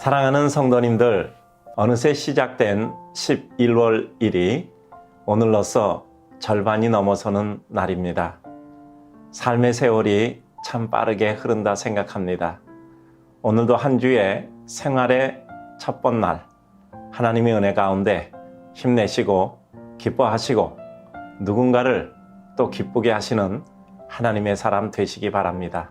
사랑하는 성도님들, 어느새 시작된 11월 1일, 오늘로써 절반이 넘어서는 날입니다. 삶의 세월이 참 빠르게 흐른다 생각합니다. 오늘도 한 주의 생활의 첫 번 날, 하나님의 은혜 가운데 힘내시고 기뻐하시고 누군가를 또 기쁘게 하시는 하나님의 사람 되시기 바랍니다.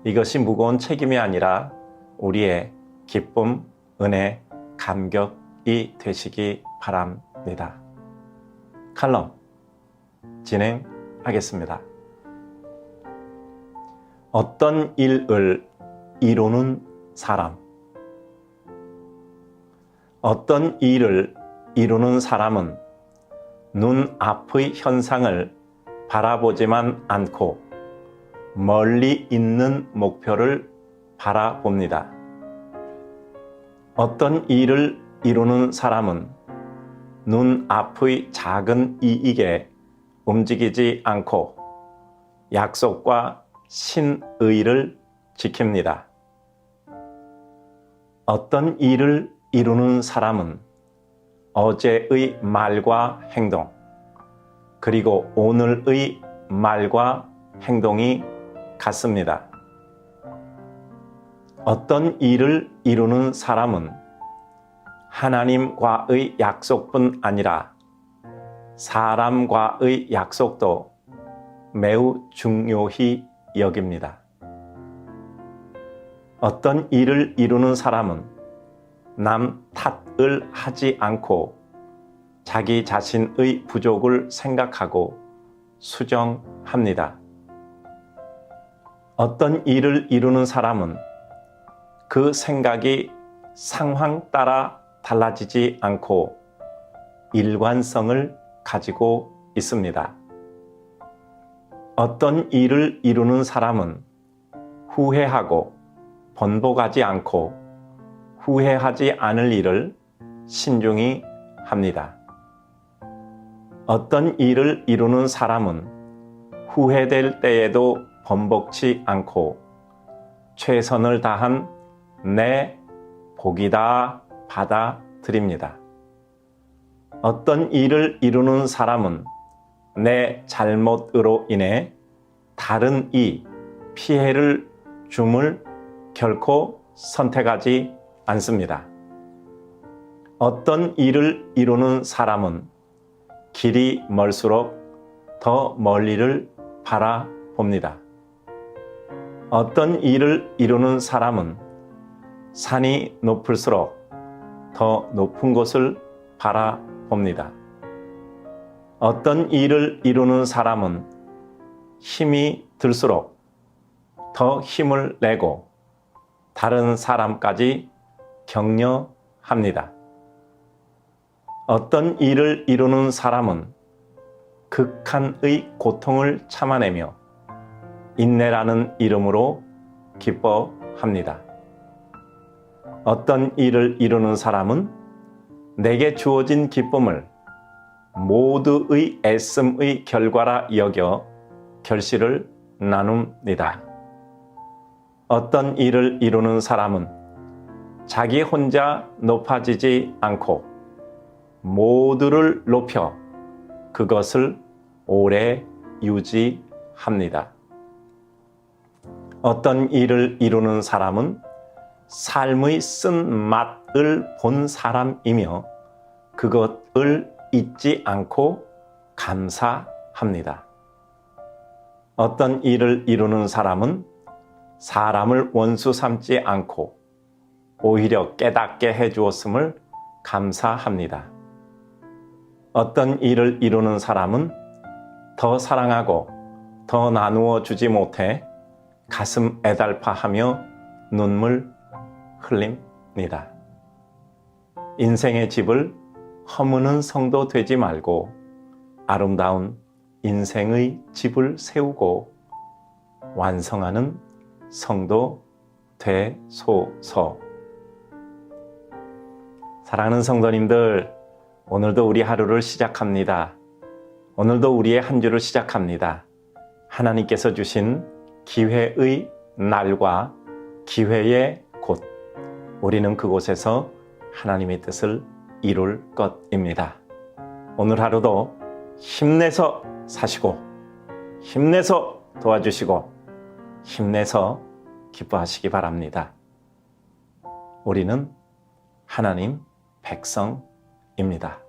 이것이 무거운 책임이 아니라 우리의 기쁨, 은혜, 감격이 되시기 바랍니다. 칼럼 진행하겠습니다. 어떤 일을 이루는 사람. 어떤 일을 이루는 사람은 눈앞의 현상을 바라보지만 않고 멀리 있는 목표를 바라봅니다. 어떤 일을 이루는 사람은 눈앞의 작은 이익에 움직이지 않고 약속과 신의를 지킵니다. 어떤 일을 이루는 사람은 어제의 말과 행동, 그리고 오늘의 말과 행동이 같습니다. 어떤 일을 이루는 사람은 하나님과의 약속뿐 아니라 사람과의 약속도 매우 중요히 여깁니다. 어떤 일을 이루는 사람은 남 탓을 하지 않고 자기 자신의 부족을 생각하고 수정합니다. 어떤 일을 이루는 사람은 그 생각이 상황 따라 달라지지 않고 일관성을 가지고 있습니다. 어떤 일을 이루는 사람은 후회하고 번복하지 않고 후회하지 않을 일을 신중히 합니다. 어떤 일을 이루는 사람은 후회될 때에도 번복치 않고 최선을 다한 내 복이다 받아들입니다. 어떤 일을 이루는 사람은 내 잘못으로 인해 다른 이 피해를 줌을 결코 선택하지 않습니다. 어떤 일을 이루는 사람은 길이 멀수록 더 멀리를 바라봅니다. 어떤 일을 이루는 사람은 산이 높을수록 더 높은 곳을 바라봅니다. 어떤 일을 이루는 사람은 힘이 들수록 더 힘을 내고 다른 사람까지 격려합니다. 어떤 일을 이루는 사람은 극한의 고통을 참아내며 인내라는 이름으로 기뻐합니다. 어떤 일을 이루는 사람은 내게 주어진 기쁨을 모두의 애씀의 결과라 여겨 결실을 나눕니다. 어떤 일을 이루는 사람은 자기 혼자 높아지지 않고 모두를 높여 그것을 오래 유지합니다. 어떤 일을 이루는 사람은 삶의 쓴맛을 본 사람이며 그것을 잊지 않고 감사합니다. 어떤 일을 이루는 사람은 사람을 원수 삼지 않고 오히려 깨닫게 해주었음을 감사합니다. 어떤 일을 이루는 사람은 더 사랑하고 더 나누어 주지 못해 가슴 애달파하며 눈물 흘립니다. 인생의 집을 허무는 성도 되지 말고 아름다운 인생의 집을 세우고 완성하는 성도 되소서. 사랑하는 성도님들, 오늘도 우리 하루를 시작합니다. 오늘도 우리의 한 주를 시작합니다. 하나님께서 주신 기회의 날과 기회의 곳, 우리는 그곳에서 하나님의 뜻을 이룰 것입니다. 오늘 하루도 힘내서 사시고 힘내서 도와주시고 힘내서 기뻐하시기 바랍니다. 우리는 하나님 백성입니다.